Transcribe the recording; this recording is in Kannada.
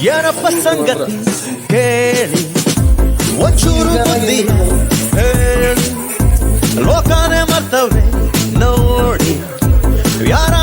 ಏನಪ್ಪ ಸಂಗತಿ ಕೇಳಿ ಒಂಚೂರು ಬುದ್ಧಿ ಹೇಳಿ ಲೋಕಾನೆ ಮರ್ತವ್ರೆ ನೋಡಿ ಯಾರ